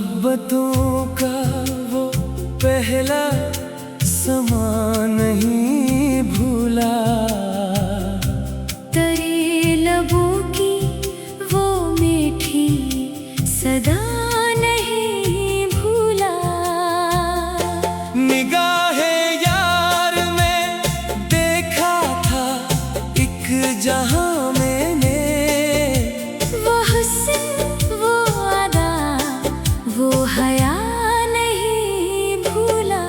मोहब्बतों का वो पहला समा नहीं भूला, तेरे लबों की वो मीठी सदा नहीं भूला। निगाहे यार में देखा था एक जहां मैंने, वो हुस्न वो अदा वो हया नहीं भूला।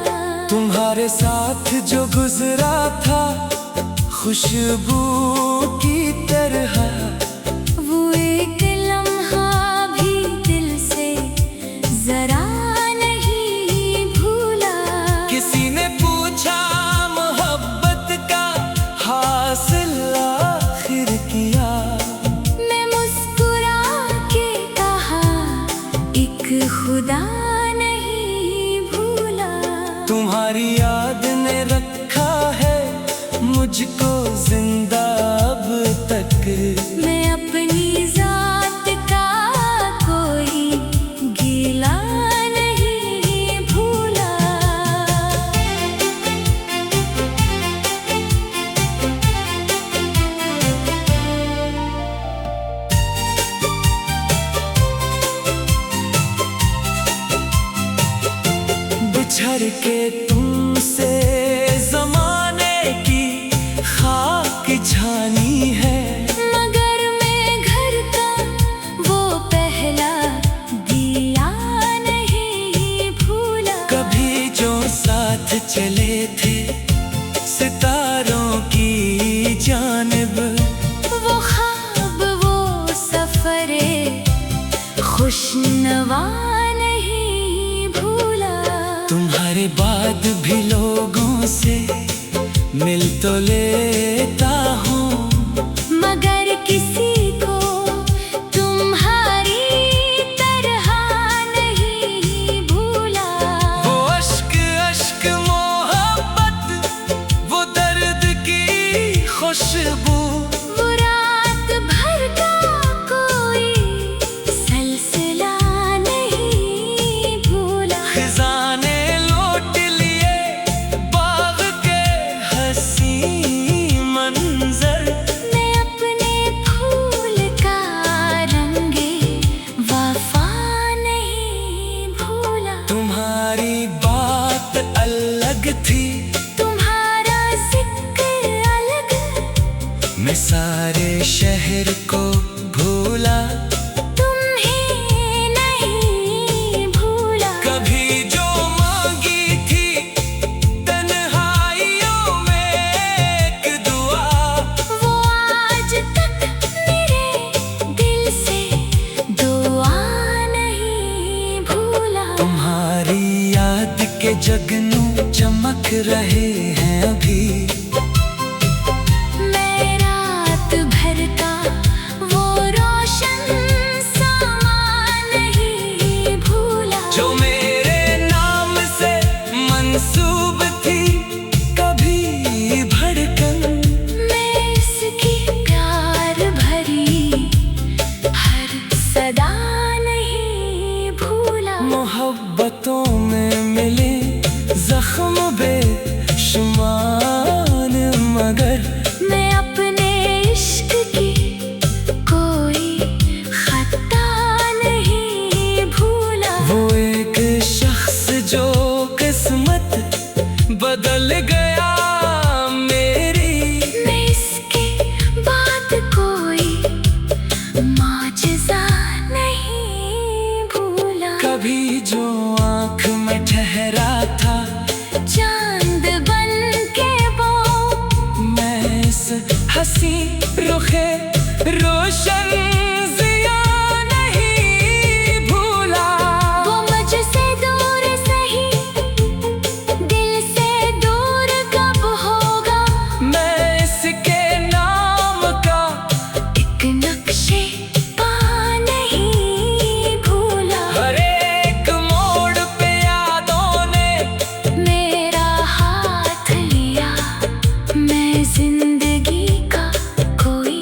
तुम्हारे साथ जो गुजरा था खुशबू की तरह, वो एक लम्हा भी दिल से जरा नहीं भूला। किसी ने पूछा मोहब्बत का हासिल आखिर किया, मैं मुस्कुरा के कहा एक खुदा नहीं भूला। तुम्हारी याद ने रखा है मुझको जिंदा अब तक। मैं अपनी जात का कोई गीला नहीं भूला। बिछड़ के तुमसे जमाने की खाक छानी है, मगर मैं घर का वो पहला दिया नहीं भूला। कभी जो साथ चले थे सितारों की जानिब, वो ख्वाब वो सफरे खुशनवा नहीं भूला। तुम्हारे बाद भी लोगों से मिल तो लेता हूँ, मगर किसी को तुम्हारी तरह नहीं भूला। वो अश्क अश्क मोहब्बत वो दर्द की खुशबू, वो रात भर का कोई सिलसिला नहीं भूला। खजाने लौट लिए बाग के हंसी मंजर, मैं अपने फूल का रंगे वफा नहीं भूला। तुम्हारी बात अलग थी तुम्हारा जिक्र अलग, मैं सारे शहर को भूला। तुम्हें नहीं भूला। कभी जो मांगी थी तन्हाइयों में एक दुआ, वो आज तक मेरे दिल से दुआ नहीं भूला। तुम्हारी याद के जगनू चमक रहे हैं अभी, मैं रात भर का वो रोशन समा नहीं भूला। जो मेरे नाम से मंसूब थी कभी धड़कन, मैं इसकी प्यार भरी हर सदा नहीं भूला। मोहब्बतों में मिले जख्म बेशुमार, मगर मैं अपने इश्क की कोई खता नहीं भूला। वो एक शख्स जो किस्मत बदल गया मेरी, मैं इसके बाद कोई माजिज़ा नहीं भूला। कभी जो आँख में ठहरा था चांद बन के वो मैं इस हंसी रुखे रोशन जिया नहीं भूला। वो मुझसे दूर सही दिल से दूर कब होगा। मैं इसके नाम का एक नक्शे पा नहीं भूला। हर एक मोड़ पे यादों ने मेरा हाथ लिया, मैं जिंदगी का कोई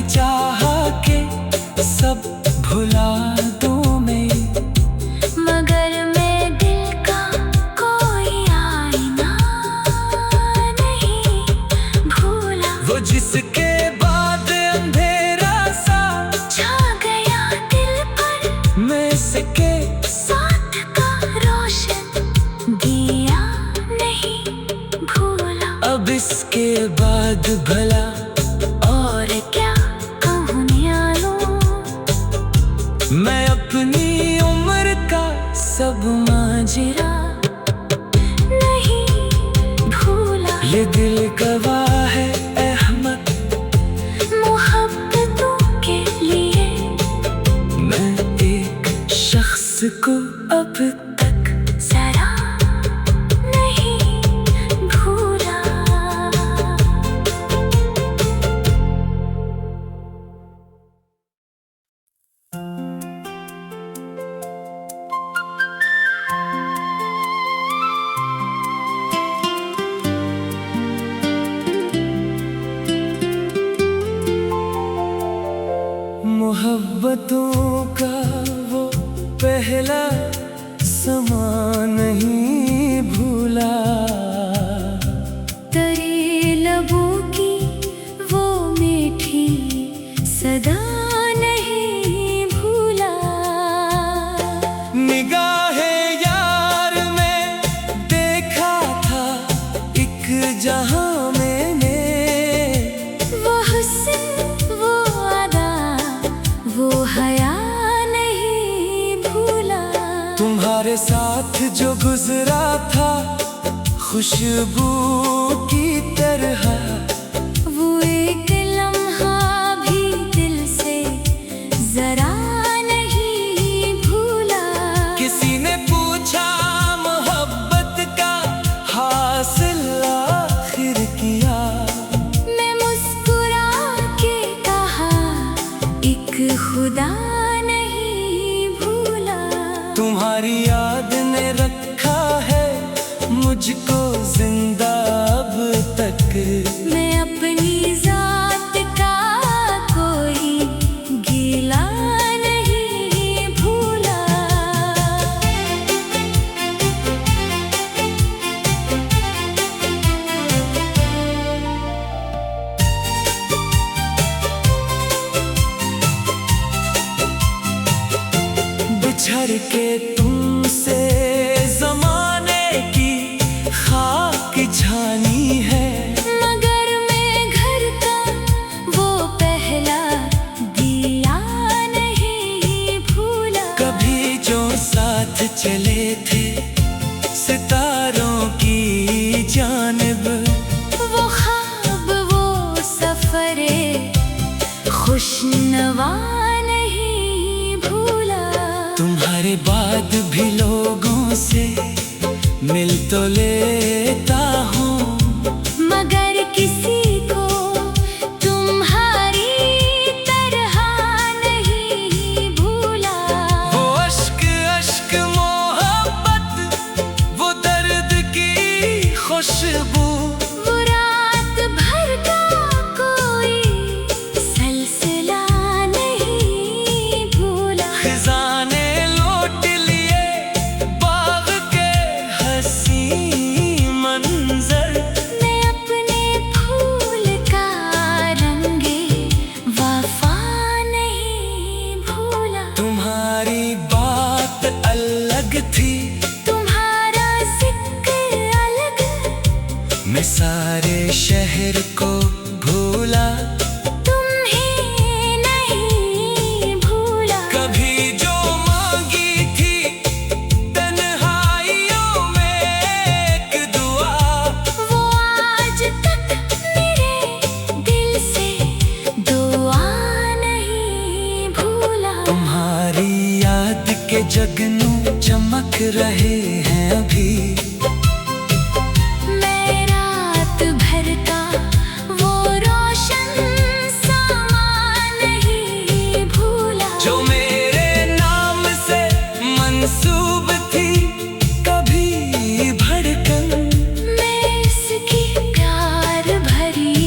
चाहा के सब भुला दूं मैं, मगर मैं दिल का कोई आईना नहीं भूला। वो जिसके बाद अंधेरा सा छा गया दिल पर, मैं सके साथ का रोशन दिया नहीं भूला। अब इसके बाद भला और क्या कहूँ न्यालों, मैं अपनी उम्र का सब मांझरा नहीं भूला। ये दिल गवाह है अहमद मोहब्बतों के लिए, मैं एक शख्स को अब तक जरा नहीं भूला। मोहब्बतों का वो पहला समा नहीं भूला, तेरे लबों की वो मीठी सदा नहीं भूला। निगाहे यार में देखा था एक जहां मैंने, वो हुस्न वो अदा वो हया नहीं भूला। तुम्हारे साथ जो गुजरा था खुशबू की तरह, वो एक लम्हा भी दिल से जरा नहीं भूला। किसी ने पूछा मोहब्बत का हासिल आखिर किया, मैं मुस्कुरा के कहा एक खुदा नहीं भूला। तुम्हारी याद ने रखा है मुझको जिंदा अब तक, मैं अपनी जात का कोई गीला नहीं भूला। बिछड़ के तुमसे जमाने की खाक छानी है, मगर मैं घर का वो पहला दिया नहीं भूला। कभी जो साथ चले थे सितारों की जानिब, वो ख्वाब वो सफरे खुशनवा नहीं भूला। तुम्हारे बाद भी लोगों से मिल तो लेता हूँ, मगर किसी को तुम्हारी तरह नहीं भूला। वो अश्क अश्क मोहब्बत वो दर्द की खुशबू, वो रात भर का कोई सिलसिला नहीं भूला। खजाने लौट लिए बाग के हंसी मंजर, मैं अपने फूल का रंगे वफा नहीं भूला। तुम्हारी बात अलग थी तुम्हारा जिक्र अलग, मैं सारे शहर को भूला, तुम्हें नहीं भूला। कभी जो मांगी थी तन्हाइयों में एक दुआ, वो आज तक मेरे दिल से दुआ नहीं भूला। तुम्हारी याद के जगनू चमक रहे हैं अभी, मैं रात भर का वो रोशन समा नहीं भूला। जो मेरे नाम से मंसूब थी कभी धड़कन, मैं इसकी प्यार भरी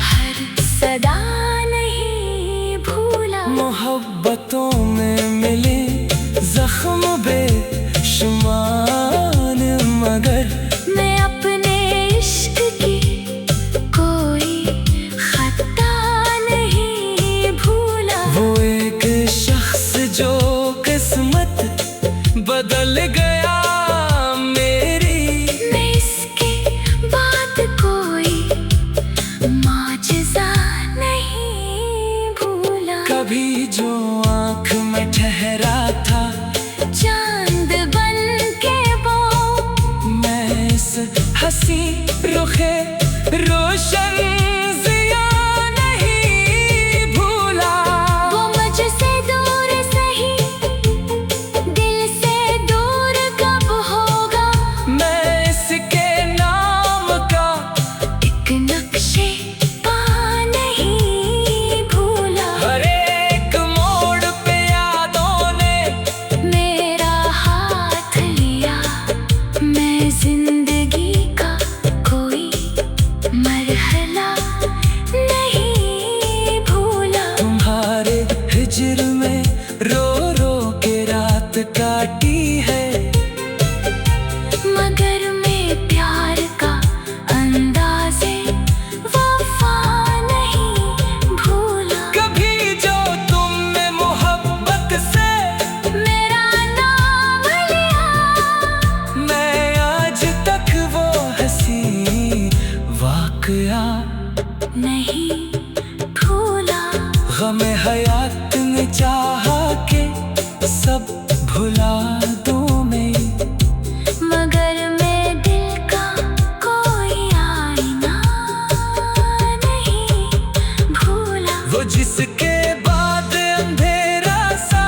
हर सदा नहीं मोहब्बतों में मिले जख्म बेशुमार, मगर मैं अपने इश्क की कोई खता नहीं भूला। वो एक शख्स जो किस्मत बदल गया मेरी, मैं इसके बाद कोई माजिज़ा नहीं भूला। कभी जो आँख में ठहरा था चांद बन के वो, मैं इस हंसी रुखे रोशन ज़िया नहीं भूला। वो मुझसे दूर सही दिल से दूर कब होगा। मैं इसके नाम का एक नक्शे पा नहीं भूला। हर एक मोड़ पे यादों ने मेरा हाथ लिया, मैं जिंदगी का कोई मरहला नहीं भूला। तुम्हारे हिज्र में रो रो के रात काटी है, मगर मैं प्यार का अंदाज़े वफा नहीं भूला। कभी जो तुमने मोहब्बत से मेरा नाम लिया, मैं आज तक वो हंसी वाकया नहीं भूला। गमे हयात ने चाहा के सब भुला दूं मैं, मगर मैं दिल का कोई आईना नहीं भूला। वो जिसके बाद अंधेरा सा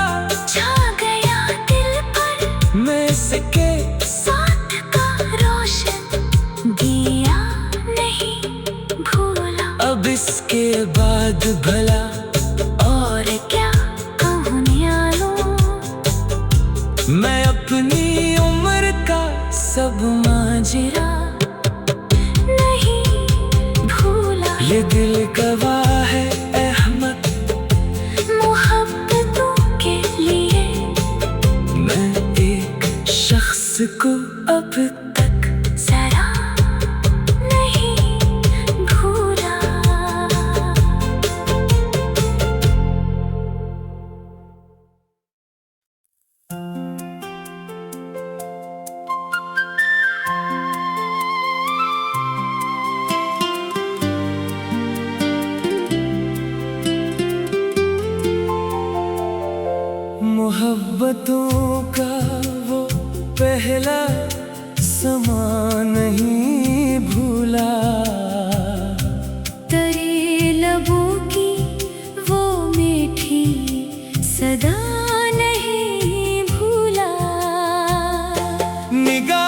छा गया दिल पर, मैं इसके साथ का रोशन दिया नहीं भूला। अब इसके बाद भला और क्या कहूँ न्यालों, मैं अपनी उम्र का सब मांझिरा नहीं भूला। ये दिल गवाह है अहमद मोहब्बतों के लिए मैं एक शख्स को अब तक जरा नहीं भूला। मोहब्बतों का वो पहला समा नहीं भूला, तेरे लबों की वो मीठी सदा नहीं भूला। निगाह